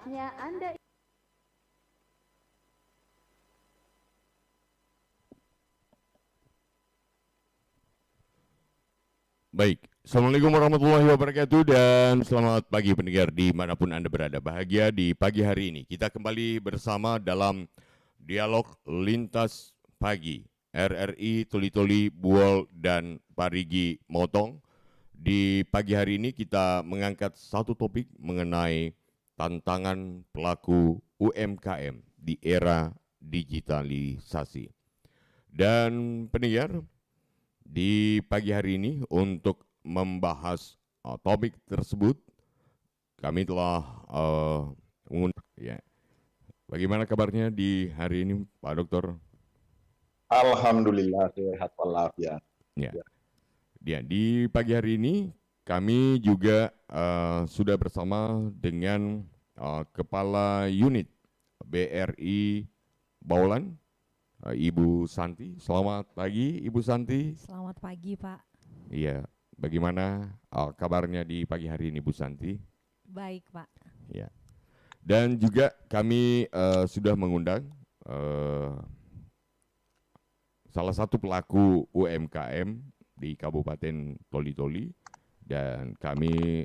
Saatnya Anda. Baik, Assalamualaikum warahmatullahi wabarakatuh dan selamat pagi pendengar dimanapun Anda berada. Bahagia di pagi hari ini kita kembali bersama dalam dialog lintas pagi RRI Toli Toli Buol dan Parigi Motong. Di pagi hari ini kita mengangkat satu topik mengenai tantangan pelaku UMKM di era digitalisasi. Dan pendengar, di pagi hari ini untuk membahas topik tersebut, kami telah mengundang. Ya. Bagaimana kabarnya di hari ini, Pak Dokter? Alhamdulillah sehat walafiat. Ya. Ya, di pagi hari ini kami juga sudah bersama dengan Kepala Unit BRI Baulan, Ibu Santi. Selamat pagi, Ibu Santi. Selamat pagi, Pak. Iya, bagaimana kabarnya di pagi hari ini, Bu Santi? Baik, Pak. Ya. Dan juga kami sudah mengundang salah satu pelaku UMKM di Kabupaten Toli Toli, dan kami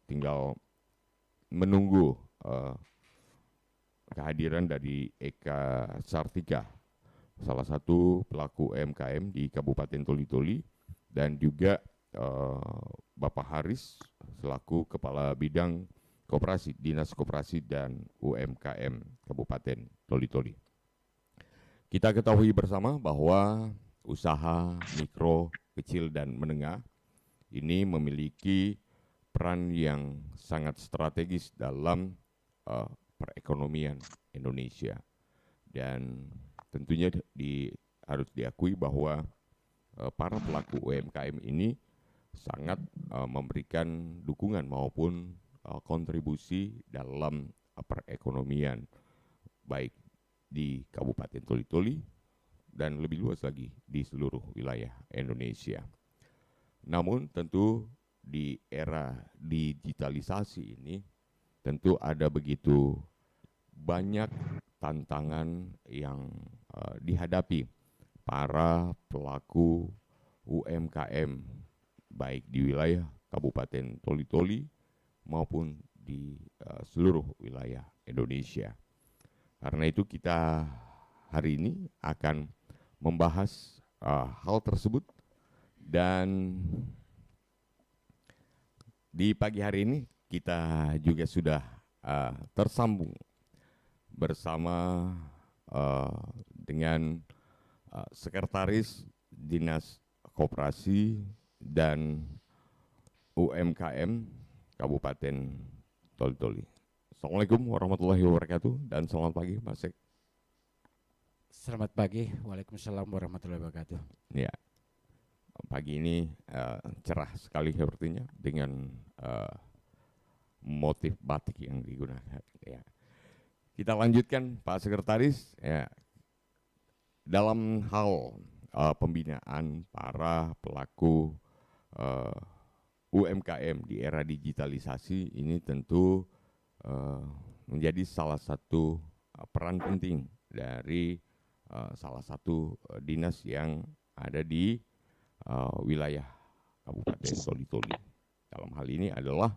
tinggal menunggu kehadiran dari Eka Sartika, salah satu pelaku UMKM di Kabupaten Toli Toli, dan juga Bapak Haris selaku Kepala Bidang Koperasi, Dinas Koperasi dan UMKM Kabupaten Toli Toli. Kita ketahui bersama bahwa usaha mikro, kecil dan menengah ini memiliki peran yang sangat strategis dalam perekonomian Indonesia. Dan tentunya harus diakui bahwa para pelaku UMKM ini sangat memberikan dukungan maupun kontribusi dalam perekonomian baik di Kabupaten Toli Toli dan lebih luas lagi di seluruh wilayah Indonesia. Namun tentu di era digitalisasi ini tentu ada begitu banyak tantangan yang dihadapi para pelaku UMKM baik di wilayah Kabupaten Toli Toli maupun di seluruh wilayah Indonesia. Karena itu kita hari ini akan membahas hal tersebut, dan di pagi hari ini kita juga sudah tersambung bersama dengan Sekretaris Dinas Koperasi dan UMKM Kabupaten Toli Toli. Assalamualaikum warahmatullahi wabarakatuh dan selamat pagi, Mas Sek. Selamat pagi, waalaikumsalam warahmatullahi wabarakatuh. Ya, pagi ini cerah sekali sepertinya dengan motif batik yang digunakan. Ya. Kita lanjutkan, Pak Sekretaris. Ya, dalam hal pembinaan para pelaku UMKM di era digitalisasi ini tentu menjadi salah satu peran penting dari salah satu dinas yang ada di wilayah Kabupaten Toli Toli. Dalam hal ini adalah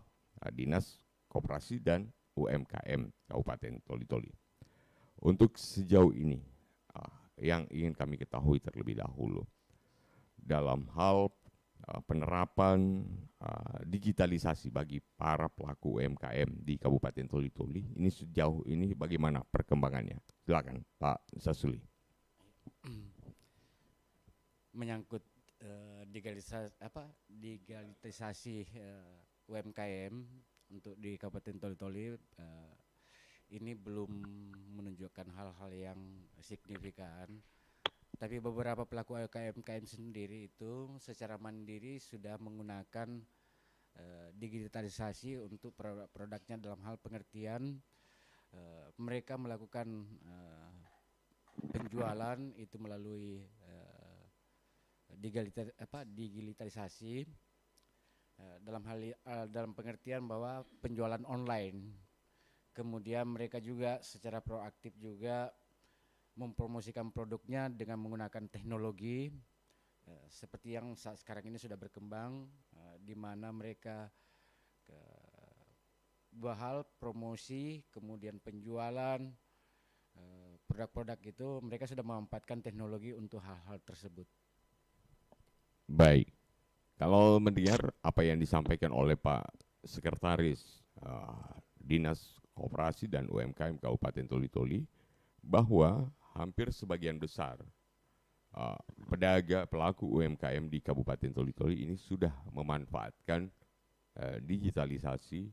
Dinas Koperasi dan UMKM Kabupaten Toli Toli. Untuk sejauh ini yang ingin kami ketahui terlebih dahulu dalam hal penerapan digitalisasi bagi para pelaku UMKM di Kabupaten Toli Toli ini sejauh ini bagaimana perkembangannya? Silakan Pak Sasuli. Menyangkut digitalisasi UMKM untuk di Kabupaten Toli Toli, ini belum menunjukkan hal-hal yang signifikan. Tapi beberapa pelaku UMKM sendiri itu secara mandiri sudah menggunakan digitalisasi untuk produknya dalam hal pengertian mereka melakukan penjualan itu melalui digitalisasi dalam pengertian bahwa penjualan online. Kemudian mereka juga secara proaktif juga mempromosikan produknya dengan menggunakan teknologi seperti yang saat sekarang ini sudah berkembang, di mana mereka dua hal, promosi kemudian penjualan produk-produk itu, mereka sudah memanfaatkan teknologi untuk hal-hal tersebut. Baik, kalau mendengar apa yang disampaikan oleh Pak Sekretaris Dinas Koperasi dan UMKM Kabupaten Toli-Toli, bahwa hampir sebagian besar pedagang pelaku UMKM di Kabupaten Toli-Toli ini sudah memanfaatkan digitalisasi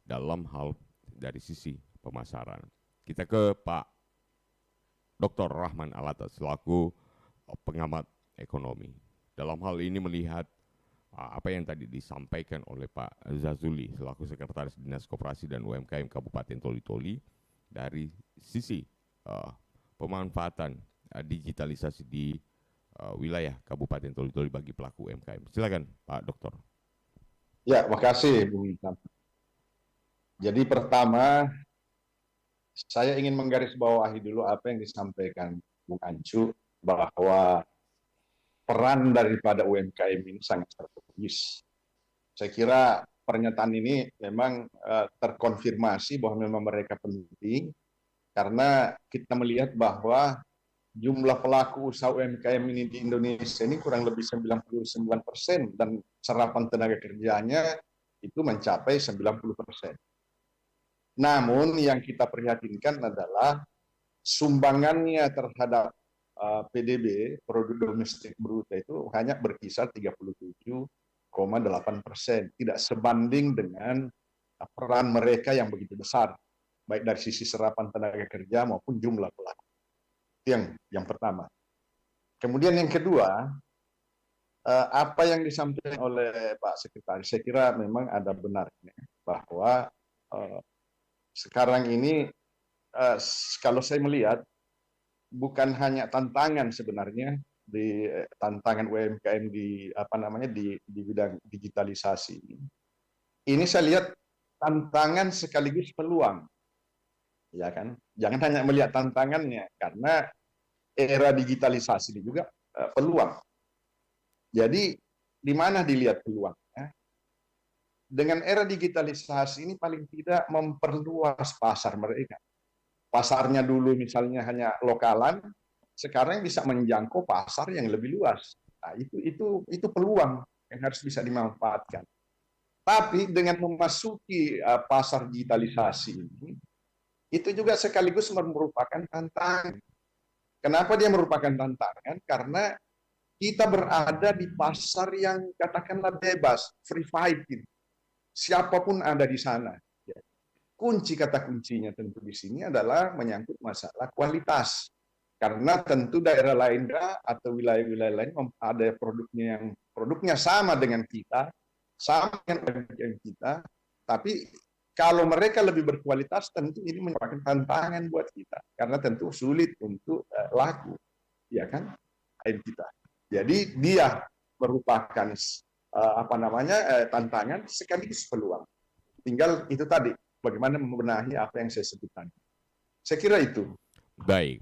dalam hal dari sisi pemasaran. Kita ke Pak Dr. Rahman Alata selaku pengamat ekonomi. Dalam hal ini melihat apa yang tadi disampaikan oleh Pak Zazuli selaku Sekretaris Dinas Koperasi dan UMKM Kabupaten Toli-Toli dari sisi pemanfaatan digitalisasi di wilayah Kabupaten Toli-Toli bagi pelaku UMKM. Silakan Pak Dokter. Ya, makasih Bung Itam. Jadi pertama, saya ingin menggarisbawahi dulu apa yang disampaikan Bung Ancu, bahwa peran daripada UMKM ini sangat strategis. Saya kira pernyataan ini memang terkonfirmasi bahwa memang mereka penting, karena kita melihat bahwa jumlah pelaku usaha UMKM ini di Indonesia ini kurang lebih 99% dan serapan tenaga kerjanya itu mencapai 90%. Namun yang kita prihatinkan adalah sumbangannya terhadap PDB, produk domestik bruto, itu hanya berkisar 37,8%, tidak sebanding dengan peran mereka yang begitu besar, baik dari sisi serapan tenaga kerja maupun jumlah pelaku. Itu yang pertama. Kemudian yang kedua, apa yang disampaikan oleh Pak Sekretaris, saya kira memang ada benarnya bahwa sekarang ini kalau saya melihat bukan hanya tantangan sebenarnya di tantangan UMKM di di bidang digitalisasi ini. Ini saya lihat tantangan sekaligus peluang. Ya kan? Jangan hanya melihat tantangannya, karena era digitalisasi ini juga peluang. Jadi di mana dilihat peluangnya? Dengan era digitalisasi ini paling tidak memperluas pasar mereka. Pasarnya dulu misalnya hanya lokalan, sekarang bisa menjangkau pasar yang lebih luas. Nah, itu peluang yang harus bisa dimanfaatkan. Tapi dengan memasuki pasar digitalisasi ini, itu juga sekaligus merupakan tantangan. Kenapa dia merupakan tantangan? Karena kita berada di pasar yang katakanlah bebas, free fighting. Siapapun ada di sana. Kunci kata kuncinya tentu di sini adalah menyangkut masalah kualitas. Karena tentu daerah lain atau wilayah-wilayah lain ada produknya sama dengan kita, sama dengan kita, tapi kalau mereka lebih berkualitas, tentu ini merupakan tantangan buat kita, karena tentu sulit untuk laku, ya kan, kita. Jadi dia merupakan tantangan sekaligus peluang. Tinggal itu tadi, bagaimana membenahi apa yang saya sebutkan. Saya kira itu. Baik,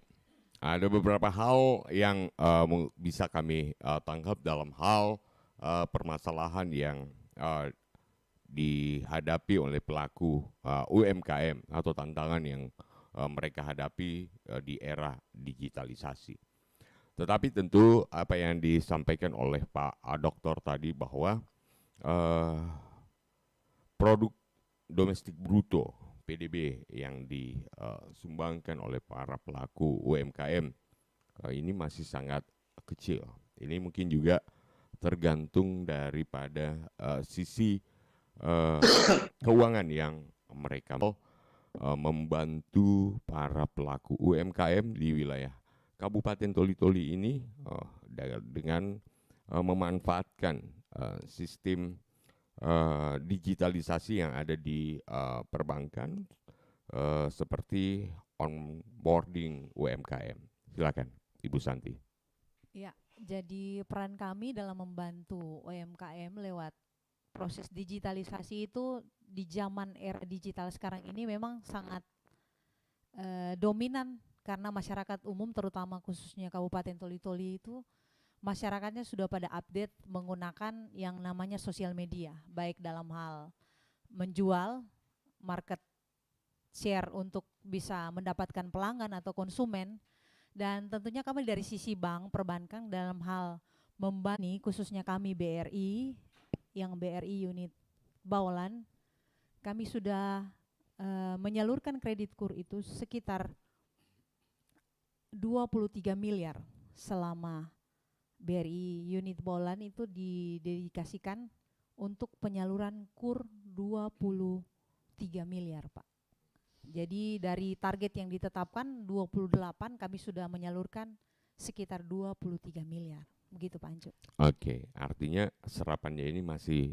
ada beberapa hal yang bisa kami tangkap dalam hal permasalahan yang dihadapi oleh pelaku UMKM atau tantangan yang mereka hadapi di era digitalisasi. Tetapi tentu apa yang disampaikan oleh Pak Dokter tadi bahwa produk domestik bruto PDB yang disumbangkan oleh para pelaku UMKM ini masih sangat kecil. Ini mungkin juga tergantung daripada sisi keuangan yang mereka membantu para pelaku UMKM di wilayah Kabupaten Toli-Toli ini dengan memanfaatkan sistem digitalisasi yang ada di perbankan seperti onboarding UMKM. Silakan Ibu Santi. Ya, jadi peran kami dalam membantu UMKM lewat proses digitalisasi itu di zaman era digital sekarang ini memang sangat dominan, karena masyarakat umum terutama khususnya Kabupaten Toli-Toli itu masyarakatnya sudah pada update menggunakan yang namanya sosial media, baik dalam hal menjual, market share untuk bisa mendapatkan pelanggan atau konsumen, dan tentunya kami dari sisi bank perbankan dalam hal membani, khususnya kami BRI, yang BRI unit Bawelan, kami sudah menyalurkan kredit KUR itu sekitar 23 miliar selama BRI unit Bawelan itu didedikasikan untuk penyaluran KUR 23 miliar, Pak. Jadi dari target yang ditetapkan 28, kami sudah menyalurkan sekitar 23 miliar. Begitu Pak Ancu. Oke, artinya serapannya ini masih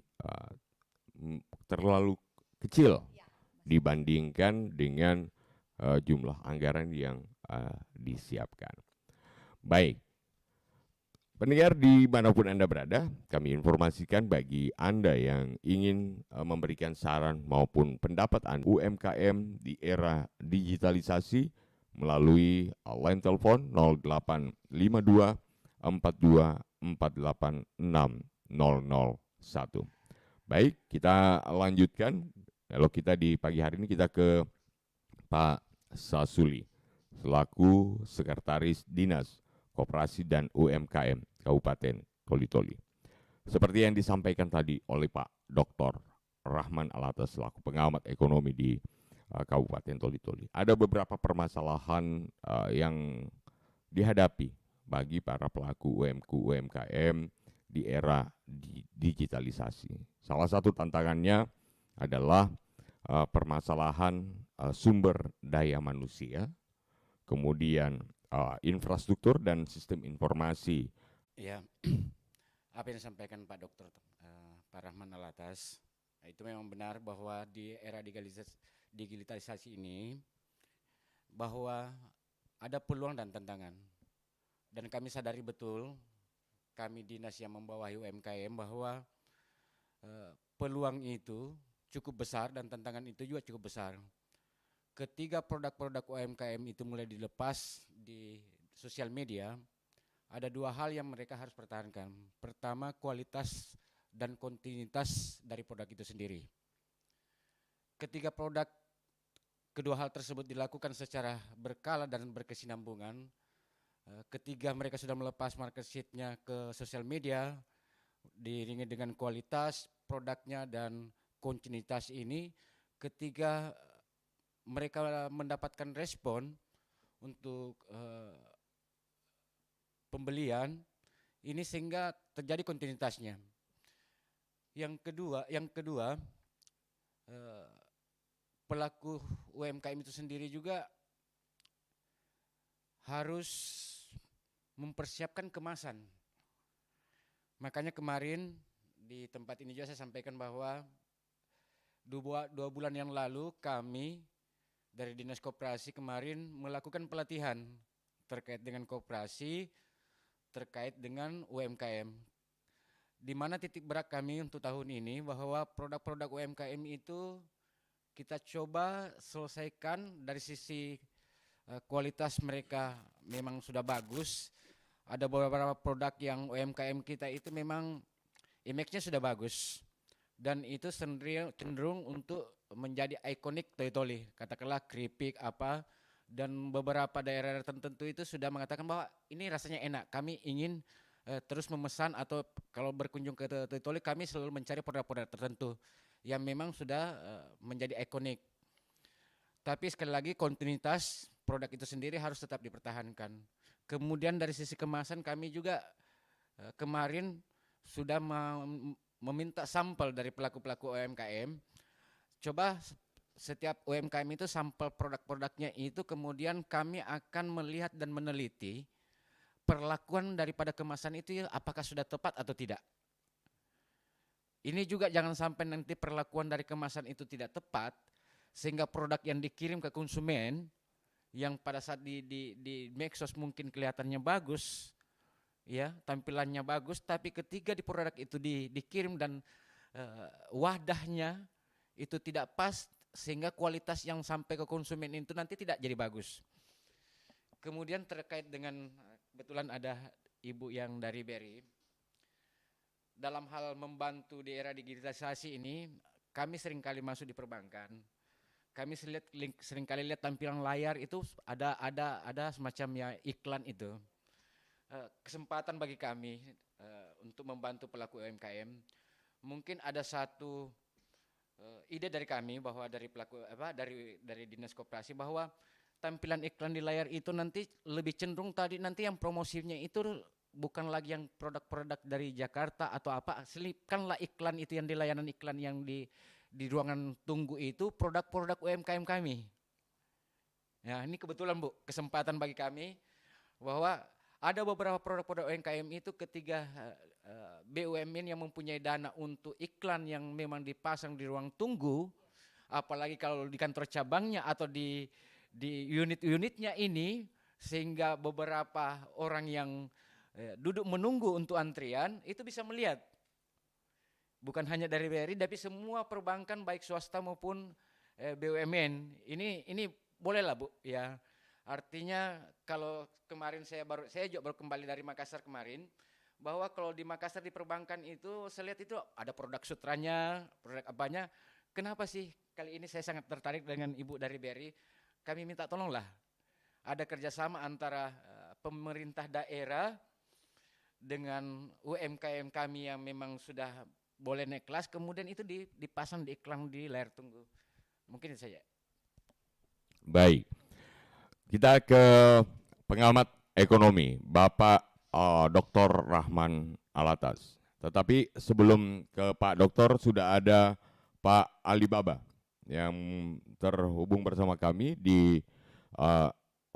terlalu kecil dibandingkan dengan jumlah anggaran yang disiapkan. Baik, pendengar dimanapun Anda berada, kami informasikan bagi Anda yang ingin memberikan saran maupun pendapat Anda UMKM di era digitalisasi melalui line telepon 0852 42 48 6001. Baik, kita lanjutkan. Kalau kita di pagi hari ini kita ke Pak Sasuli selaku Sekretaris Dinas Koperasi dan UMKM Kabupaten Toli-Toli. Seperti yang disampaikan tadi oleh Pak Dr. Rahman Alatas selaku pengamat ekonomi di Kabupaten Toli-Toli. Ada beberapa permasalahan yang dihadapi bagi para pelaku UMKM di era digitalisasi. Salah satu tantangannya adalah permasalahan sumber daya manusia, kemudian infrastruktur dan sistem informasi. Ya, apa yang disampaikan Pak Dokter Pak Rahman Alatas, itu memang benar bahwa di era digitalisasi ini bahwa ada peluang dan tantangan. Dan kami sadari betul, kami dinas yang membawahi UMKM, bahwa peluang itu cukup besar dan tantangan itu juga cukup besar. Ketika produk-produk UMKM itu mulai dilepas di sosial media, ada dua hal yang mereka harus pertahankan. Pertama, kualitas dan kontinuitas dari produk itu sendiri. Ketika kedua hal tersebut dilakukan secara berkala dan berkesinambungan, ketika mereka sudah melepas market sheet-nya ke sosial media, diiringi dengan kualitas produknya dan kontinuitas ini, ketika mereka mendapatkan respon untuk pembelian ini sehingga terjadi kontinuitasnya. Yang kedua pelaku UMKM itu sendiri juga harus mempersiapkan kemasan. Makanya kemarin di tempat ini juga saya sampaikan bahwa 2 bulan yang lalu kami dari Dinas Koperasi kemarin melakukan pelatihan terkait dengan koperasi, terkait dengan UMKM. Di mana titik berat kami untuk tahun ini bahwa produk-produk UMKM itu kita coba selesaikan dari sisi kualitas mereka memang sudah bagus. Ada beberapa produk yang UMKM kita itu memang image-nya sudah bagus. Dan itu cenderung untuk menjadi ikonik Toli-Toli, katakanlah keripik apa, dan beberapa daerah tertentu itu sudah mengatakan bahwa ini rasanya enak, kami ingin terus memesan, atau kalau berkunjung ke Toli-Toli kami selalu mencari produk-produk tertentu yang memang sudah menjadi ikonik. Tapi sekali lagi kontinuitas produk itu sendiri harus tetap dipertahankan. Kemudian dari sisi kemasan kami juga kemarin sudah meminta sampel dari pelaku-pelaku UMKM. Coba setiap UMKM itu sampel produk-produknya itu kemudian kami akan melihat dan meneliti perlakuan daripada kemasan itu apakah sudah tepat atau tidak. Ini juga jangan sampai nanti perlakuan dari kemasan itu tidak tepat sehingga produk yang dikirim ke konsumen yang pada saat di medsos mungkin kelihatannya bagus, ya tampilannya bagus, tapi ketika di produk itu dikirim dan wadahnya itu tidak pas, sehingga kualitas yang sampai ke konsumen itu nanti tidak jadi bagus. Kemudian terkait dengan, kebetulan ada ibu yang dari BRI, dalam hal membantu di era digitalisasi ini, kami seringkali masuk di perbankan. Kami seringkali lihat tampilan layar itu ada semacam ya iklan itu. Kesempatan bagi kami untuk membantu pelaku UMKM. Mungkin ada satu ide dari kami, bahwa dari pelaku dari Dinas Koperasi, bahwa tampilan iklan di layar itu nanti lebih cenderung nanti yang promosinya itu bukan lagi yang produk-produk dari Jakarta atau apa, selipkanlah iklan itu yang di layanan iklan yang di ruangan tunggu itu produk-produk UMKM kami. Ya, ini kebetulan Bu, kesempatan bagi kami bahwa ada beberapa produk-produk UMKM itu ketika BUMN yang mempunyai dana untuk iklan yang memang dipasang di ruang tunggu, apalagi kalau di kantor cabangnya atau di unit-unitnya ini, sehingga beberapa orang yang duduk menunggu untuk antrian itu bisa melihat. Bukan hanya dari BRI, tapi semua perbankan baik swasta maupun BUMN. Ini bolehlah Bu ya. Artinya kalau kemarin saya juga baru kembali dari Makassar kemarin, bahwa kalau di Makassar di perbankan itu saya lihat itu ada produk sutranya, produk apanya. Kenapa sih kali ini saya sangat tertarik dengan Ibu dari BRI? Kami minta tolonglah ada kerjasama antara pemerintah daerah dengan UMKM kami yang memang sudah boleh naik kelas, kemudian itu dipasang di iklan di layar tunggu. Mungkin itu saja. Baik, kita ke pengamat ekonomi, Bapak Dr. Rahman Alatas. Tetapi sebelum ke Pak Doktor, sudah ada Pak Alibaba yang terhubung bersama kami di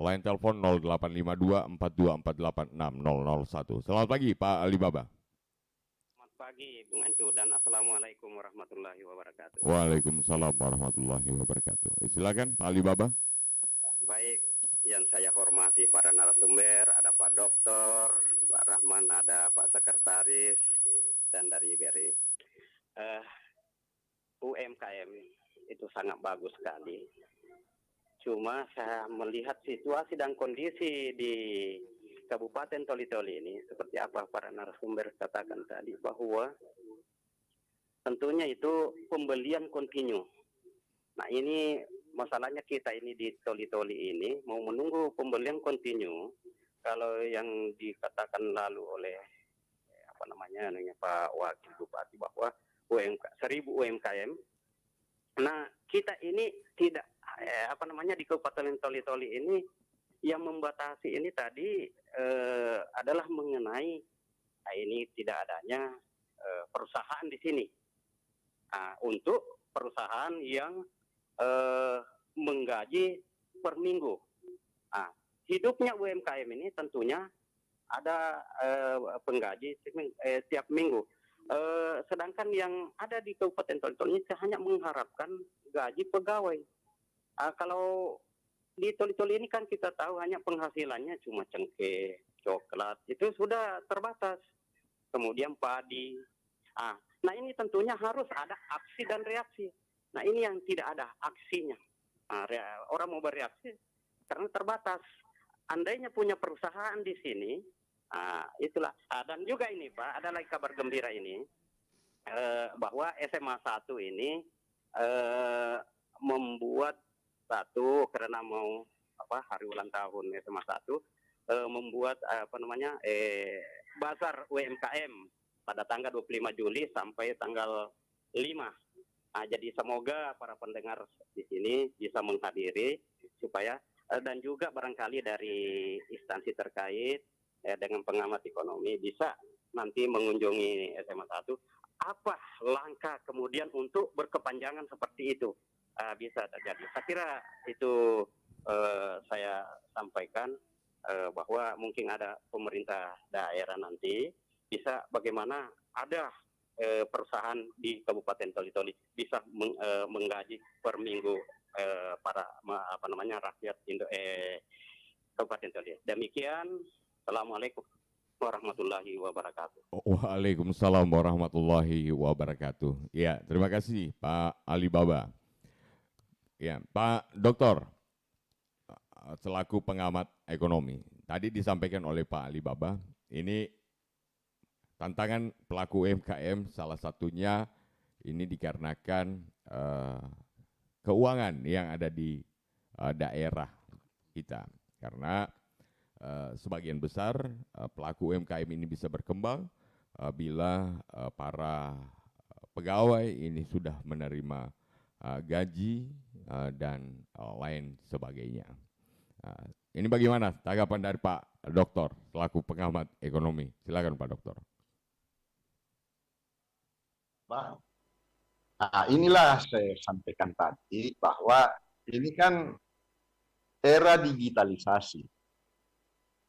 line telepon 0852 42486001. Selamat pagi Pak Alibaba. Selamat pagi Bung Ancu, dan Assalamualaikum warahmatullahi wabarakatuh. Waalaikumsalam warahmatullahi wabarakatuh. Silakan Pak Alibaba. Baik, yang saya hormati para narasumber, ada Pak Doktor, Pak Rahman, ada Pak Sekretaris, dan dari BRI. UMKM itu sangat bagus sekali. Cuma saya melihat situasi dan kondisi di Kabupaten Toli-Toli ini, seperti apa para narasumber katakan tadi, bahwa tentunya itu pembelian kontinu. Nah ini masalahnya, kita ini di Toli-Toli ini mau menunggu pembelian kontinu. Kalau yang dikatakan lalu oleh Pak Wakil Bupati bahwa 1000 UMKM. Nah kita ini tidak di Kabupaten Toli-Toli ini yang membatasi ini tadi adalah mengenai ini tidak adanya perusahaan di sini. Untuk perusahaan yang menggaji per minggu. Hidupnya UMKM ini tentunya ada penggaji tiap minggu. Sedangkan yang ada di Kabupaten Toli-Toli ini hanya mengharapkan gaji pegawai. Kalau di Toli-Toli ini kan kita tahu hanya penghasilannya cuma cengkeh, coklat, itu sudah terbatas. Kemudian padi. Nah ini tentunya harus ada aksi dan reaksi. Nah ini yang tidak ada aksinya. Orang mau bereaksi karena terbatas. Andainya punya perusahaan di sini, itulah. Dan juga ini Pak, ada lagi kabar gembira ini, bahwa SMA 1 ini membuat karena mau hari ulang tahun SMA 1, membuat bazar UMKM pada tanggal 25 Juli sampai tanggal 5. Jadi semoga para pendengar di sini bisa menghadiri supaya dan juga barangkali dari instansi terkait dengan pengamat ekonomi bisa nanti mengunjungi SMA 1. Apa langkah kemudian untuk berkepanjangan seperti itu bisa terjadi. Saya kira itu saya sampaikan bahwa mungkin ada pemerintah daerah nanti bisa bagaimana ada perusahaan di Kabupaten Toli-Toli bisa menggaji per minggu para rakyat Kabupaten Toli. Demikian, Assalamualaikum. warahmatullahi wabarakatuh. Waalaikumsalam warahmatullahi wabarakatuh. Ya, terima kasih Pak Alibaba. Ya, Pak Doktor, selaku pengamat ekonomi, tadi disampaikan oleh Pak Alibaba, ini tantangan pelaku UMKM salah satunya ini dikarenakan keuangan yang ada di daerah kita. Karena sebagian besar pelaku UMKM ini bisa berkembang bila para pegawai ini sudah menerima gaji dan lain sebagainya. Ini bagaimana tanggapan dari Pak Doktor selaku pengamat ekonomi? Silakan Pak Doktor. Nah, inilah saya sampaikan tadi bahwa ini kan era digitalisasi.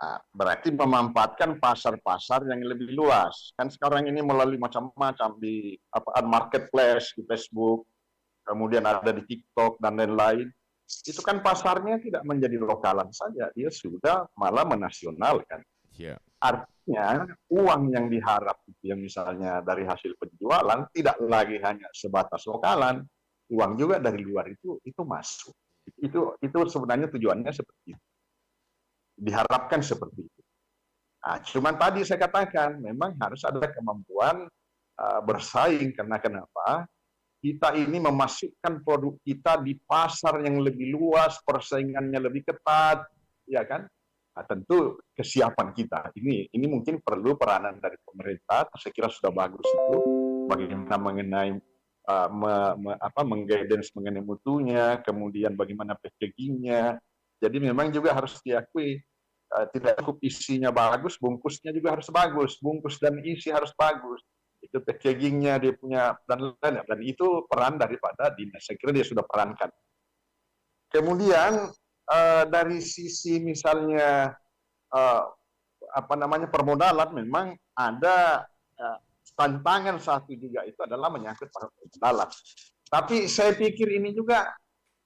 Nah, berarti memanfaatkan pasar-pasar yang lebih luas. Kan sekarang ini melalui macam-macam di marketplace, di Facebook, kemudian ada di TikTok dan lain-lain. Itu kan pasarnya tidak menjadi lokalan saja, dia sudah malah menasionalkan. Yeah. Artinya uang yang diharap itu yang misalnya dari hasil penjualan tidak lagi hanya sebatas lokalan, uang juga dari luar itu masuk. Itu sebenarnya tujuannya seperti itu. Diharapkan seperti itu. Nah, cuman tadi saya katakan memang harus ada kemampuan bersaing karena kenapa? Kita ini memasukkan produk kita di pasar yang lebih luas, persaingannya lebih ketat, ya kan? Nah, tentu kesiapan kita ini mungkin perlu peranan dari pemerintah. Saya kira sudah bagus itu bagaimana mengenai mengguidance mengenai mutunya, kemudian bagaimana packagingnya. Jadi memang juga harus diakui tidak cukup isinya bagus, bungkusnya juga harus bagus, bungkus dan isi harus bagus. Itu packagingnya dia punya dan lain-lain, dan itu peran daripada dinas. Saya kira dia sudah perankan. Kemudian dari sisi misalnya permodalan, memang ada tantangan satu juga itu adalah menyangkut permodalan. Tapi saya pikir ini juga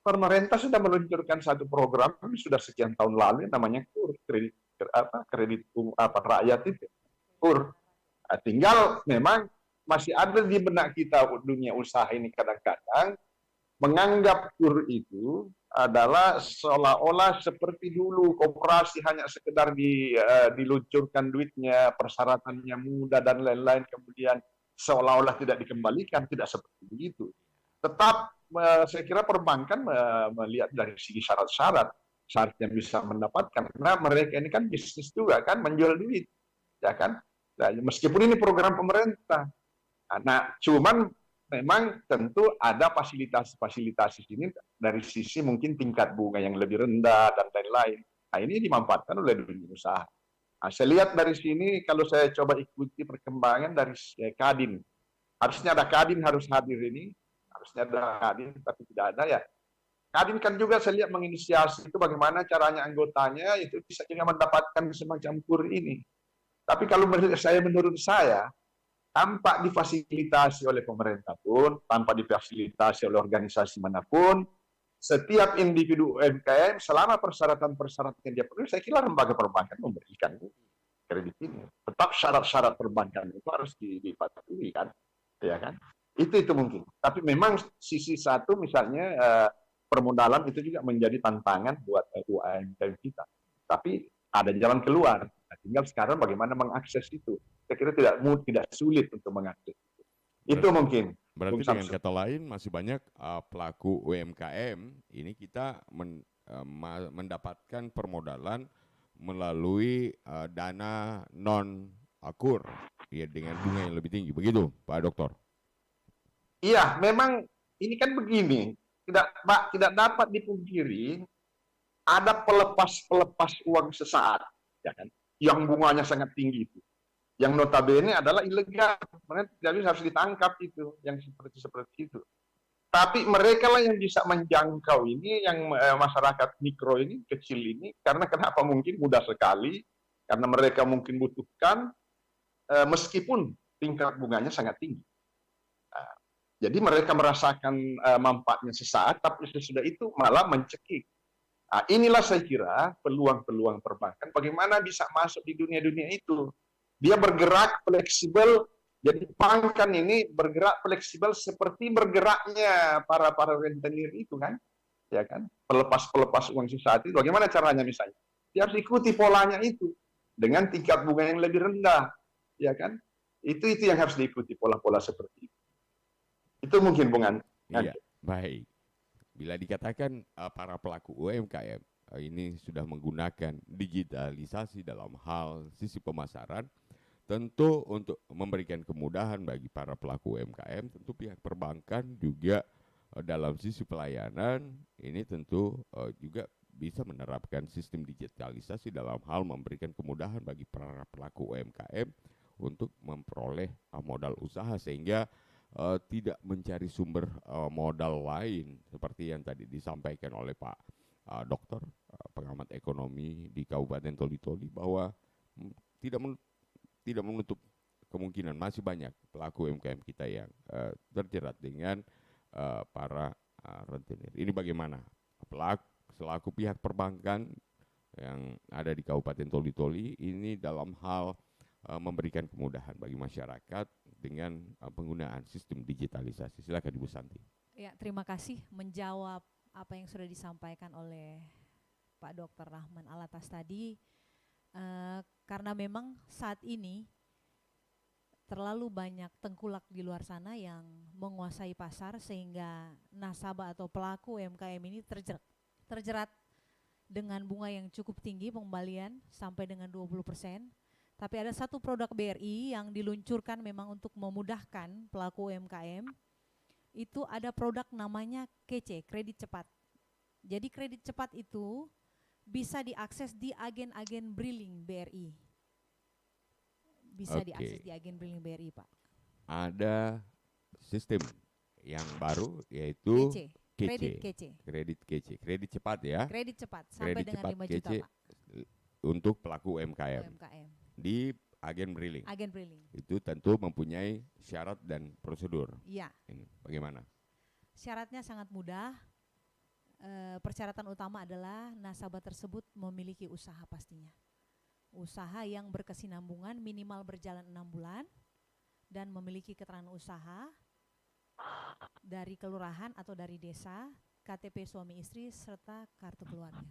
pemerintah sudah meluncurkan satu program sudah sekian tahun lalu namanya KUR, kredit rakyat itu KUR. Tinggal memang masih ada di benak kita dunia usaha ini kadang-kadang menganggap KUR itu adalah seolah-olah seperti dulu koperasi hanya sekedar diluncurkan duitnya, persyaratannya mudah dan lain-lain, kemudian seolah-olah tidak dikembalikan, tidak seperti begitu. Tetap saya kira perbankan melihat dari segi syarat-syarat yang bisa mendapatkan, karena mereka ini kan bisnis juga kan, menjual duit, ya kan. Nah, meskipun ini program pemerintah, nah cuman memang tentu ada fasilitas ini dari sisi mungkin tingkat bunga yang lebih rendah dan lain-lain. Nah, ini dimanfaatkan oleh dunia usaha. Nah, saya lihat dari sini kalau saya coba ikuti perkembangan dari Kadin, harusnya ada Kadin harus hadir ini, harusnya ada Kadin tapi tidak ada ya. Kadin kan juga saya lihat menginisiasi itu bagaimana caranya anggotanya itu bisa juga mendapatkan semacam KUR ini. Tapi kalau menurut saya, tanpa difasilitasi oleh pemerintah pun, tanpa difasilitasi oleh organisasi manapun, setiap individu UMKM selama persyaratan-persyaratan yang dia perlu, saya kira lembaga perbankan memberikan kredit ini. Tetap syarat-syarat perbankan itu harus dipatuhi kan, ya kan? Itu mungkin. Tapi memang sisi satu misalnya permodalan itu juga menjadi tantangan buat UMKM kita. Tapi ada jalan keluar. Nah, tinggal sekarang bagaimana mengakses itu. Saya kira tidak sulit untuk mengakses itu. Itu mungkin. Berarti dengan kata lain masih banyak pelaku UMKM ini kita mendapatkan permodalan melalui dana non-KUR ya, dengan bunga yang lebih tinggi. Begitu Pak Doktor? Iya, memang ini kan begini. Tidak dapat dipungkiri ada pelepas uang sesaat, ya kan, yang bunganya sangat tinggi itu, yang notabene adalah ilegal, jadi harus ditangkap itu, yang seperti itu. Tapi mereka lah yang bisa menjangkau ini, yang masyarakat mikro ini, kecil ini, karena kenapa mungkin mudah sekali, karena mereka mungkin butuhkan, meskipun tingkat bunganya sangat tinggi. Jadi mereka merasakan manfaatnya sesaat, tapi sesudah itu malah mencekik. Nah, inilah saya kira peluang-peluang perbankan bagaimana bisa masuk di dunia-dunia itu. Dia bergerak fleksibel. Jadi perbankan ini bergerak fleksibel seperti bergeraknya para rentenir itu kan, ya kan? Pelepas uang sisa itu. Bagaimana caranya misalnya? Dia harus ikuti polanya itu dengan tingkat bunga yang lebih rendah, ya kan? Itu yang harus diikuti pola-pola seperti itu. Itu mungkin Bung Iya, baik. Bila dikatakan para pelaku UMKM ini sudah menggunakan digitalisasi dalam hal sisi pemasaran, tentu untuk memberikan kemudahan bagi para pelaku UMKM, tentu pihak perbankan juga dalam sisi pelayanan ini tentu juga bisa menerapkan sistem digitalisasi dalam hal memberikan kemudahan bagi para pelaku UMKM untuk memperoleh modal usaha sehingga tidak mencari sumber modal lain seperti yang tadi disampaikan oleh Pak Dokter pengamat ekonomi di Kabupaten Toli-Toli bahwa tidak menutup kemungkinan masih banyak pelaku UMKM kita yang terjerat dengan para rentenir. Ini bagaimana selaku pihak perbankan yang ada di Kabupaten Toli-Toli ini dalam hal memberikan kemudahan bagi masyarakat dengan penggunaan sistem digitalisasi. Silakan Ibu Santi. Ya, terima kasih menjawab apa yang sudah disampaikan oleh Pak Dr. Rahman Alatas tadi. Karena memang saat ini terlalu banyak tengkulak di luar sana yang menguasai pasar sehingga nasabah atau pelaku UMKM ini terjerat dengan bunga yang cukup tinggi pengembalian sampai dengan 20%. Tapi ada satu produk BRI yang diluncurkan memang untuk memudahkan pelaku UMKM. Itu ada produk namanya KC, kredit cepat. Jadi kredit cepat itu bisa diakses di agen-agen briling BRI. Bisa diakses di agen briling BRI, Pak. Ada sistem yang baru yaitu kredit KC. Kredit cepat ya. Kredit cepat sampai kredit dengan cepat 5 juta, Pak. Untuk pelaku UMKM. Di agen briling. Agen briling. Itu tentu mempunyai syarat dan prosedur. Iya. Ini bagaimana? Syaratnya sangat mudah. Persyaratan utama adalah nasabah tersebut memiliki usaha pastinya. Usaha yang berkesinambungan minimal berjalan 6 bulan dan memiliki keterangan usaha dari kelurahan atau dari desa, KTP suami istri serta kartu keluarga.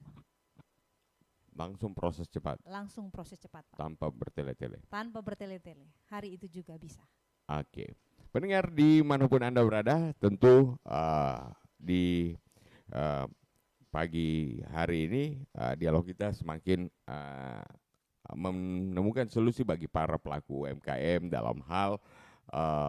Langsung proses cepat. Langsung proses cepat, Pak. Tanpa bertele-tele. Tanpa bertele-tele. Hari itu juga bisa. Oke. Pendengar dimanapun Anda berada, tentu di pagi hari ini dialog kita semakin menemukan solusi bagi para pelaku UMKM dalam hal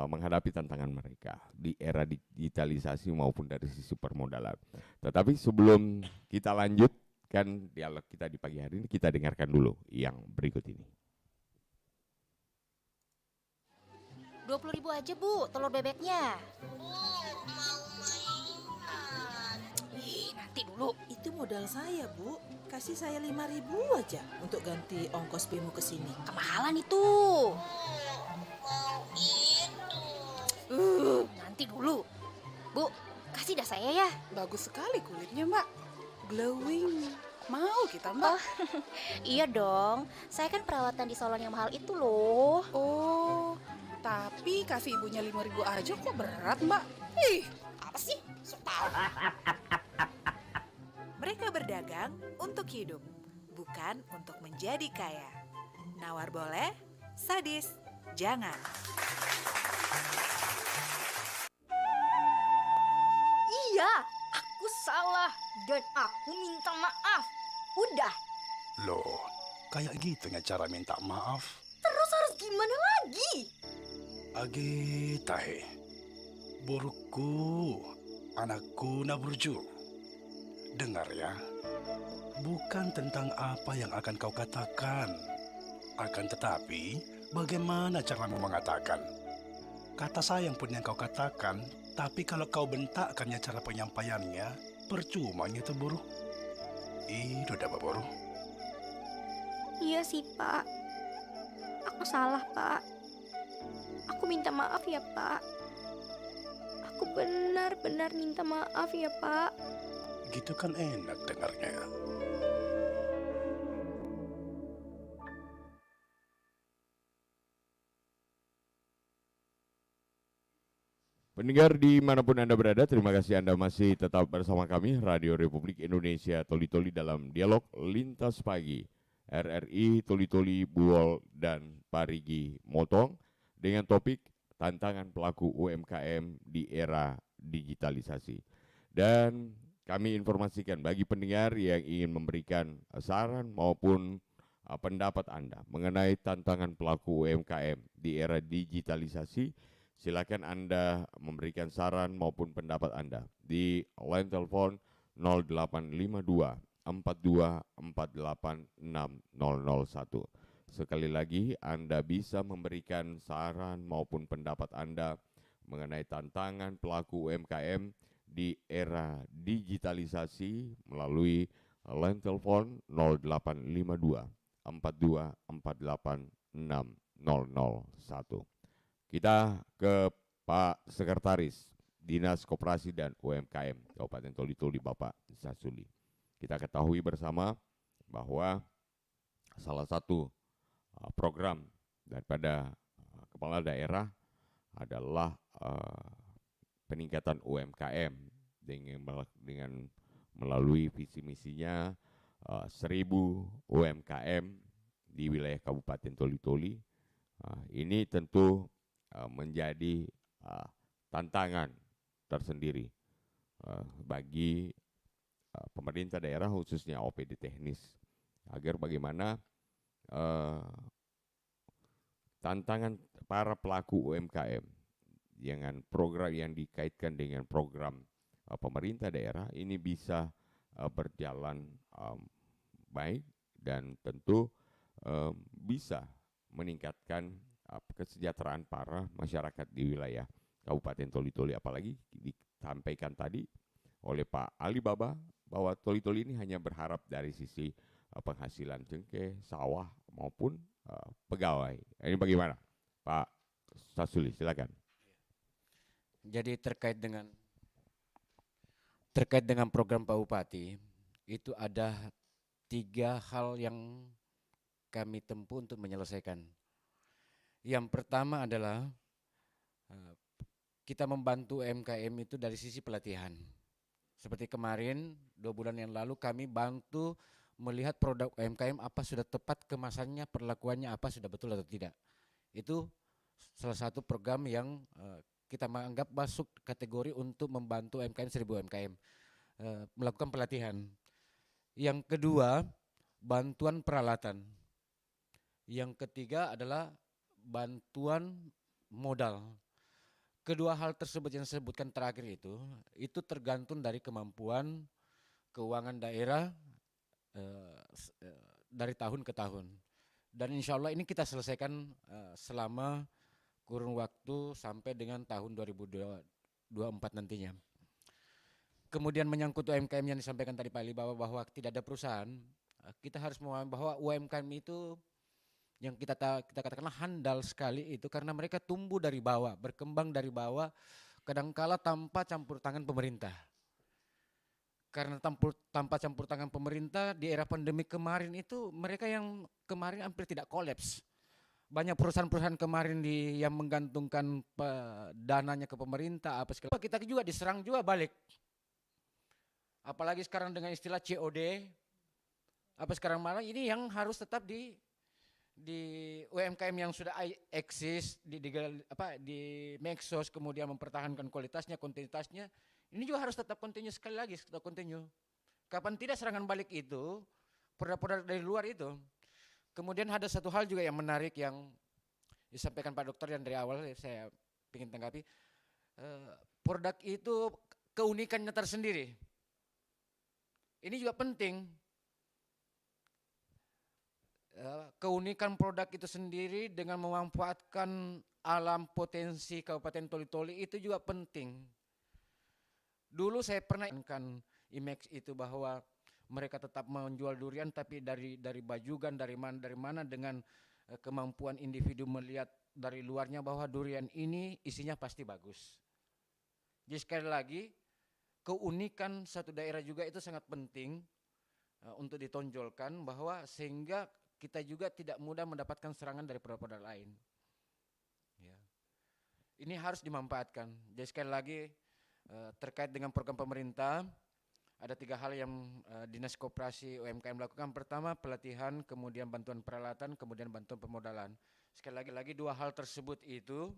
menghadapi tantangan mereka di era digitalisasi maupun dari sisi permodalan. Tetapi sebelum kita lanjutkan dialog kita di pagi hari ini, kita dengarkan dulu yang berikut ini. 20.000 aja Bu, telur bebeknya. Nanti dulu. Itu modal saya, Bu. Kasih saya 5.000 aja untuk ganti ongkos BEMU ke sini. Kemahalan itu. Nanti dulu. Bu, kasih dah saya ya. Bagus sekali kulitnya, Mbak. Glowing. Mau kita, Mbak? Iya dong. Saya kan perawatan di salon yang mahal itu loh. Oh, tapi kasih ibunya 5.000 aja kok berat, Mbak? Ih, Apa sih? Sok tahu. Mereka berdagang untuk hidup, bukan untuk menjadi kaya. Nawar boleh, sadis jangan. Iya, aku salah dan aku minta maaf. Udah. Loh, kayak gitunya cara minta maaf. Terus harus gimana lagi? Age tahe, boruku, anakku naburju. Dengar ya, bukan tentang apa yang akan kau katakan. Akan tetapi, bagaimana caramu mengatakan? Kata sayang pun yang kau katakan, tapi kalau kau bentakkannya cara penyampaiannya, percumanya tuh buruh. Itu dapat buruh. Iya sih, Pak. Aku salah, Pak. Aku minta maaf ya, Pak. Aku benar-benar minta maaf ya, Pak. Gitu kan enak dengarnya. Pendengar dimanapun Anda berada, terima kasih Anda masih tetap bersama kami, Radio Republik Indonesia Toli-Toli dalam Dialog Lintas Pagi, RRI Toli-Toli Buol dan Parigi Motong, dengan topik tantangan pelaku UMKM di era digitalisasi. Dan kami informasikan bagi pendengar yang ingin memberikan saran maupun pendapat Anda mengenai tantangan pelaku UMKM di era digitalisasi, silakan Anda memberikan saran maupun pendapat Anda di line telepon 0852 4248 6001. Sekali lagi, Anda bisa memberikan saran maupun pendapat Anda mengenai tantangan pelaku UMKM di era digitalisasi melalui line telepon 0852 4248 6001. Kita ke Pak Sekretaris Dinas Koperasi dan UMKM Kabupaten Toli-Toli, Bapak Sasuli. Kita ketahui bersama bahwa salah satu program daripada kepala daerah adalah peningkatan UMKM dengan melalui visi misinya 1000 UMKM di wilayah Kabupaten Toli-Toli. Ini tentu menjadi tantangan tersendiri bagi pemerintah daerah, khususnya OPD teknis, agar bagaimana tantangan para pelaku UMKM dengan program yang dikaitkan dengan program pemerintah daerah ini bisa berjalan baik dan tentu bisa meningkatkan kesejahteraan para masyarakat di wilayah Kabupaten Toli-Toli. Apalagi disampaikan tadi oleh Pak Ali Baba bahwa Toli-Toli ini hanya berharap dari sisi penghasilan cengkeh, sawah maupun pegawai. Ini bagaimana, Pak Sasuli? Silakan. Jadi terkait dengan program Pak Bupati, itu ada 3 hal yang kami tempuh untuk menyelesaikan. Yang pertama adalah kita membantu UMKM itu dari sisi pelatihan. Seperti kemarin 2 bulan yang lalu kami bantu melihat produk UMKM apa sudah tepat kemasannya, perlakuannya apa sudah betul atau tidak. Itu salah satu program yang kita menganggap masuk kategori untuk membantu UMKM 1000 UMKM melakukan pelatihan. Yang kedua, bantuan peralatan. Yang ketiga adalah bantuan modal. Kedua hal tersebut yang saya sebutkan terakhir itu tergantung dari kemampuan keuangan daerah dari tahun ke tahun. Dan insya Allah ini kita selesaikan selama kurun waktu sampai dengan tahun 2024 nantinya. Kemudian menyangkut UMKM yang disampaikan tadi Pak Ali bahwa tidak ada perusahaan, kita harus memahami bahwa UMKM itu yang kita katakanlah handal sekali itu karena mereka tumbuh dari bawah, berkembang dari bawah, kadangkala tanpa campur tangan pemerintah. Karena tanpa campur tangan pemerintah di era pandemi kemarin itu mereka yang kemarin hampir tidak kolaps. Banyak perusahaan-perusahaan kemarin yang menggantungkan dananya ke pemerintah apa segala. Kita juga diserang juga balik. Apalagi sekarang dengan istilah COD apa sekarang malah ini yang harus tetap di UMKM yang sudah eksis di Mexos, kemudian mempertahankan kualitasnya, kontinuitasnya, ini juga harus tetap kontinu sekali lagi, tetap kontinu. Kapan tidak serangan balik itu, produk-produk dari luar itu. Kemudian ada satu hal juga yang menarik yang disampaikan Pak Dokter dan dari awal saya ingin tanggapi, produk itu keunikannya tersendiri. Ini juga penting. Keunikan produk itu sendiri dengan memanfaatkan alam potensi Kabupaten Toli-Toli itu juga penting. Dulu saya pernah ingatkan IMEX itu bahwa mereka tetap menjual durian tapi dari Bajugan dari mana dengan kemampuan individu melihat dari luarnya bahwa durian ini isinya pasti bagus. Jadi sekali lagi keunikan satu daerah juga itu sangat penting untuk ditonjolkan bahwa sehingga kita juga tidak mudah mendapatkan serangan dari produk-produk lain. Ya. ini harus dimanfaatkan. Jadi sekali lagi terkait dengan program pemerintah, ada 3 hal yang Dinas Koperasi UMKM lakukan. Pertama, pelatihan, kemudian bantuan peralatan, kemudian bantuan pemodalan. Sekali lagi 2 hal tersebut itu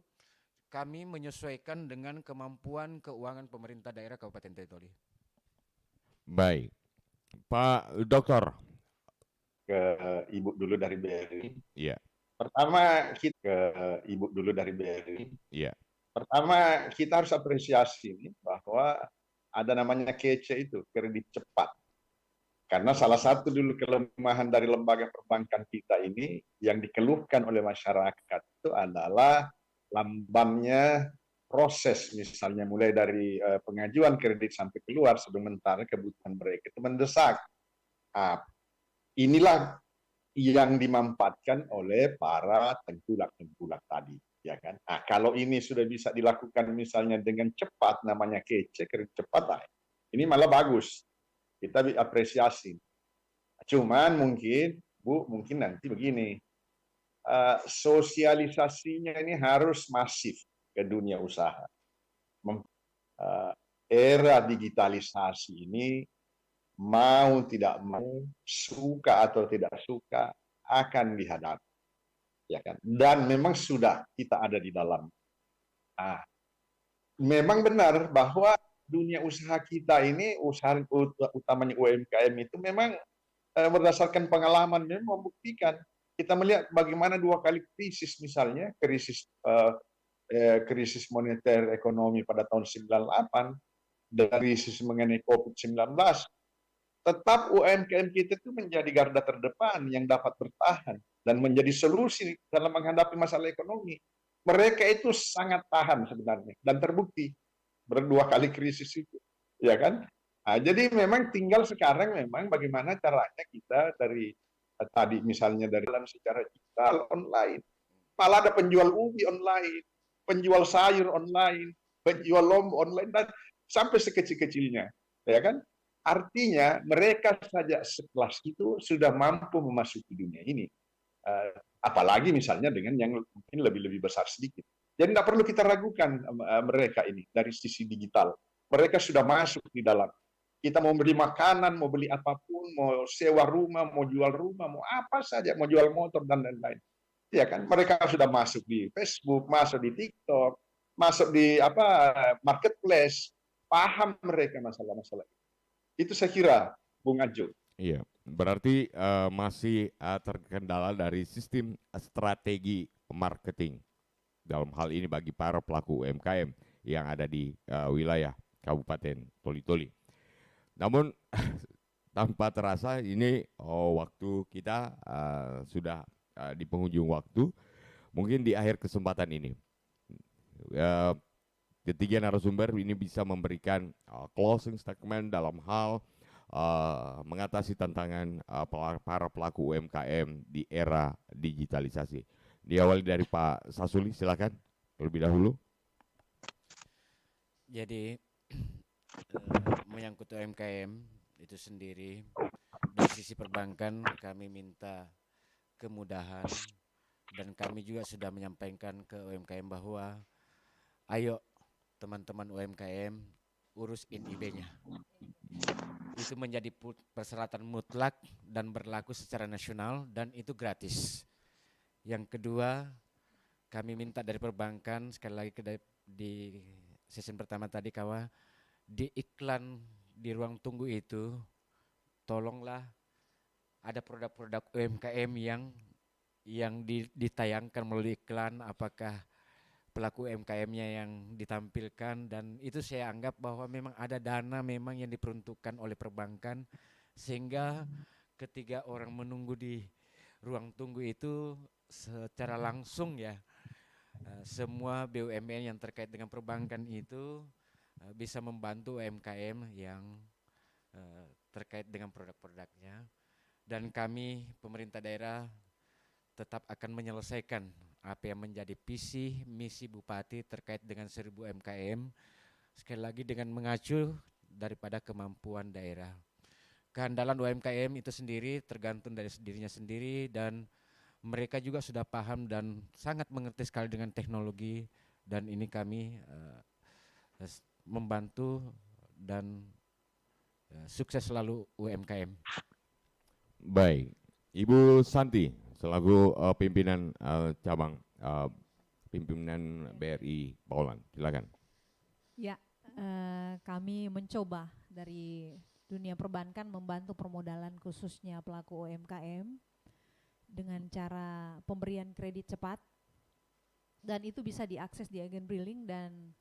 kami menyesuaikan dengan kemampuan keuangan pemerintah daerah Kabupaten Toli. Baik, Pak Dokter. Ke Ibu dulu dari BRI. Iya. Pertama kita ke Ibu dulu dari BRI. Iya. Pertama kita harus apresiasi nih bahwa ada namanya KC itu, kredit cepat. Karena salah satu dulu kelemahan dari lembaga perbankan kita ini yang dikeluhkan oleh masyarakat itu adalah lambannya proses, misalnya mulai dari pengajuan kredit sampai keluar, sementara kebutuhan mereka itu mendesak. Inilah yang dimanfaatkan oleh para tengkulak-tengkulak tadi, ya kan? Nah, kalau ini sudah bisa dilakukan misalnya dengan cepat, namanya kece, kredit cepat, lah. Ini malah bagus. Kita apresiasi. Cuman mungkin, Bu, mungkin nanti begini, sosialisasinya ini harus masif ke dunia usaha. Era digitalisasi ini mau tidak mau, suka atau tidak suka, akan dihadapi, ya kan? Dan memang sudah kita ada di dalam. Memang benar bahwa dunia usaha kita ini, usaha utamanya UMKM itu memang berdasarkan pengalaman, memang membuktikan. Kita melihat bagaimana 2 kali krisis, misalnya krisis moneter ekonomi pada tahun 98 dan krisis mengenai COVID-19. Tetap UMKM kita itu menjadi garda terdepan yang dapat bertahan dan menjadi solusi dalam menghadapi masalah ekonomi. Mereka itu sangat tahan sebenarnya dan terbukti berdua kali krisis itu, ya kan? Nah, jadi memang tinggal sekarang memang bagaimana caranya kita dari tadi misalnya dari secara digital online, malah ada penjual ubi online, penjual sayur online, penjual lombok online dan sampai sekecil-kecilnya, ya kan? Artinya mereka saja sekelas itu sudah mampu memasuki dunia ini. Apalagi misalnya dengan yang mungkin lebih besar sedikit. Jadi tidak perlu kita ragukan mereka ini dari sisi digital. Mereka sudah masuk di dalam. Kita mau beli makanan, mau beli apapun, mau sewa rumah, mau jual rumah, mau apa saja, mau jual motor dan lain-lain. Ya kan? Mereka sudah masuk di Facebook, masuk di TikTok, masuk di marketplace, paham mereka masalah-masalah. Itu saya kira, Bung Ajo. Iya, berarti masih terkendala dari sistem strategi marketing dalam hal ini bagi para pelaku UMKM yang ada di wilayah Kabupaten Toli-Toli. Namun tanpa terasa ini waktu kita sudah di penghujung waktu. Mungkin di akhir kesempatan ini ketiga narasumber ini bisa memberikan closing statement dalam hal mengatasi tantangan para pelaku UMKM di era digitalisasi. Diawali dari Pak Sasuli, silakan terlebih dahulu. Jadi menyangkut UMKM itu sendiri, dari sisi perbankan kami minta kemudahan dan kami juga sudah menyampaikan ke UMKM bahwa ayo teman-teman UMKM urus NIB-nya. Itu menjadi persyaratan mutlak dan berlaku secara nasional dan itu gratis. Yang kedua, kami minta dari perbankan sekali lagi di season pertama tadi di iklan di ruang tunggu itu tolonglah ada produk-produk UMKM yang ditayangkan melalui iklan, apakah pelaku UMKM-nya yang ditampilkan, dan itu saya anggap bahwa memang ada dana memang yang diperuntukkan oleh perbankan sehingga ketika orang menunggu di ruang tunggu itu secara langsung ya semua BUMN yang terkait dengan perbankan itu bisa membantu UMKM yang terkait dengan produk-produknya, dan kami pemerintah daerah tetap akan menyelesaikan apa yang menjadi visi misi Bupati terkait dengan 1000 UMKM, sekali lagi dengan mengacu daripada kemampuan daerah. Kehandalan UMKM itu sendiri tergantung dari dirinya sendiri dan mereka juga sudah paham dan sangat mengerti sekali dengan teknologi dan ini kami membantu dan sukses selalu UMKM. Baik, Ibu Santi selaku pimpinan cabang pimpinan BRI Baulan, silakan. Ya, kami mencoba dari dunia perbankan membantu permodalan khususnya pelaku UMKM dengan cara pemberian kredit cepat, dan itu bisa diakses di agen Briling, dan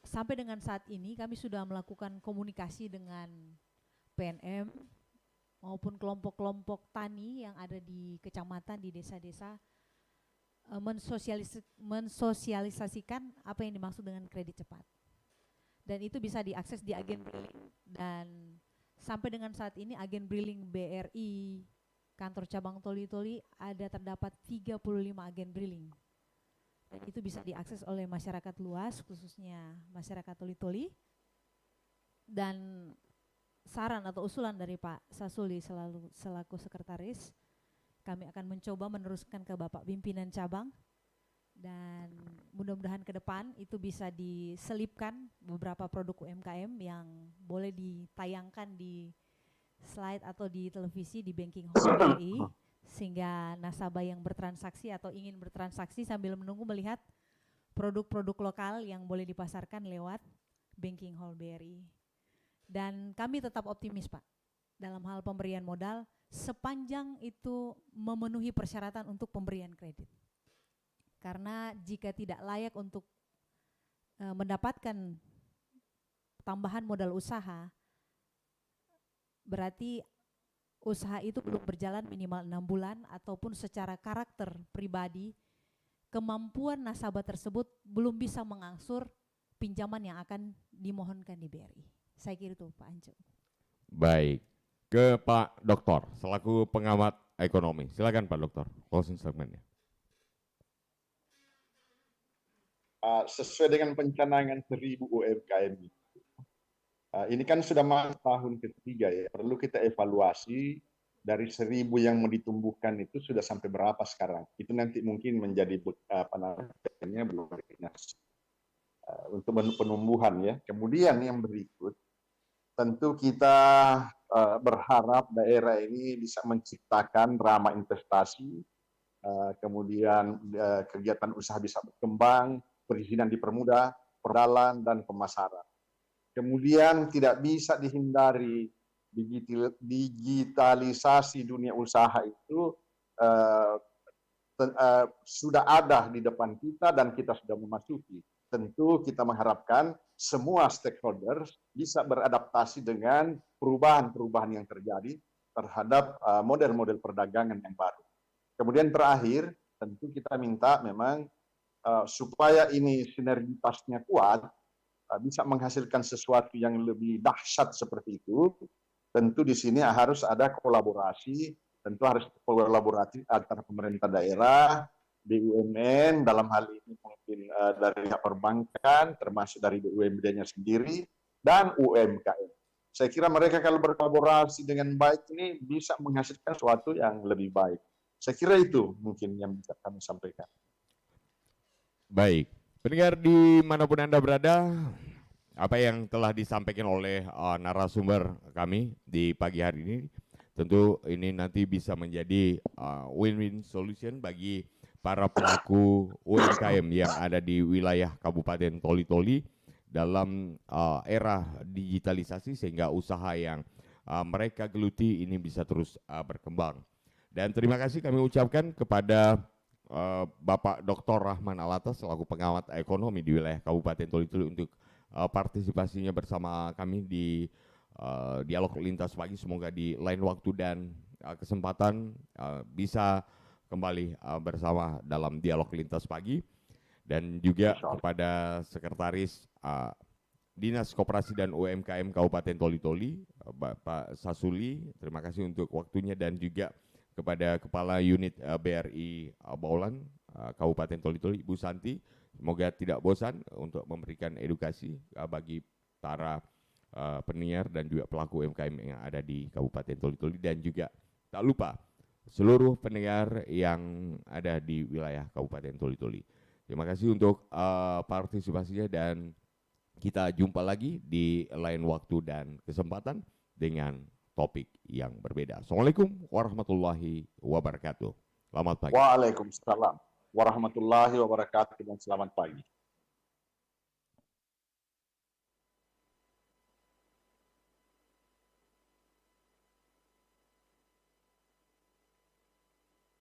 sampai dengan saat ini kami sudah melakukan komunikasi dengan PNM maupun kelompok-kelompok tani yang ada di kecamatan, di desa-desa, mensosialisasikan apa yang dimaksud dengan kredit cepat. Dan itu bisa diakses di agen Briling, dan sampai dengan saat ini agen Briling BRI kantor cabang Toli-Toli ada terdapat 35 agen Briling. Dan itu bisa diakses oleh masyarakat luas, khususnya masyarakat Toli-Toli. Dan saran atau usulan dari Pak Sasuli selaku sekretaris, kami akan mencoba meneruskan ke Bapak pimpinan cabang, dan mudah-mudahan ke depan itu bisa diselipkan beberapa produk UMKM yang boleh ditayangkan di slide atau di televisi di Banking Hall BRI, sehingga nasabah yang bertransaksi atau ingin bertransaksi sambil menunggu melihat produk-produk lokal yang boleh dipasarkan lewat Banking Hall BRI. Dan kami tetap optimis, Pak, dalam hal pemberian modal sepanjang itu memenuhi persyaratan untuk pemberian kredit. Karena jika tidak layak untuk mendapatkan tambahan modal usaha, berarti usaha itu belum berjalan minimal 6 bulan, ataupun secara karakter pribadi kemampuan nasabah tersebut belum bisa mengangsur pinjaman yang akan dimohonkan di BRI. Saya kira itu, Pak Anco. Baik, ke Pak Doktor selaku pengamat ekonomi. Silakan Pak Doktor, closing statement-nya. Sesuai dengan pencanangan 1000 UMKM itu, ini kan sudah masuk tahun ketiga ya, perlu kita evaluasi dari 1000 yang mau ditumbuhkan itu sudah sampai berapa sekarang. Itu nanti mungkin menjadi belum untuk penumbuhan ya. Kemudian yang berikut, tentu kita berharap daerah ini bisa menciptakan ramah investasi, kemudian kegiatan usaha bisa berkembang, perizinan dipermudah, perdalan dan pemasaran. Kemudian tidak bisa dihindari digitalisasi dunia usaha itu sudah ada di depan kita dan kita sudah memasuki. Tentu kita mengharapkan semua stakeholders bisa beradaptasi dengan perubahan-perubahan yang terjadi terhadap model-model perdagangan yang baru. Kemudian terakhir, tentu kita minta memang supaya ini sinergitasnya kuat, bisa menghasilkan sesuatu yang lebih dahsyat seperti itu. Tentu di sini harus ada kolaborasi, tentu harus kolaborasi antara pemerintah daerah, BUMN, dalam hal ini mungkin dari perbankan, termasuk dari BUMD-nya sendiri, dan UMKM. Saya kira mereka kalau berkolaborasi dengan baik ini bisa menghasilkan sesuatu yang lebih baik. Saya kira itu mungkin yang bisa kami sampaikan. Baik, pendengar dimanapun Anda berada, apa yang telah disampaikan oleh narasumber kami di pagi hari ini, tentu ini nanti bisa menjadi win-win solution bagi para pelaku UMKM yang ada di wilayah Kabupaten Toli-Toli dalam era digitalisasi, sehingga usaha yang mereka geluti ini bisa terus berkembang. Dan terima kasih kami ucapkan kepada Bapak Dr. Rahman Alatas selaku pengamat ekonomi di wilayah Kabupaten Toli-Toli untuk partisipasinya bersama kami di dialog lintas pagi. Semoga di lain waktu dan kesempatan bisa kembali bersama dalam dialog lintas pagi. Dan juga kepada Sekretaris Dinas Koperasi dan UMKM Kabupaten Toli-Toli, Bapak Sasuli, terima kasih untuk waktunya, dan juga kepada Kepala Unit BRI Baulan Kabupaten Toli-Toli, Ibu Santi. Semoga tidak bosan untuk memberikan edukasi bagi para pendengar dan juga pelaku UMKM yang ada di Kabupaten Toli-Toli, dan juga tak lupa seluruh pendengar yang ada di wilayah Kabupaten Toli-Toli. Terima kasih untuk partisipasinya dan kita jumpa lagi di lain waktu dan kesempatan dengan topik yang berbeda. Assalamualaikum warahmatullahi wabarakatuh. Selamat pagi. Waalaikumsalam warahmatullahi wabarakatuh dan selamat pagi.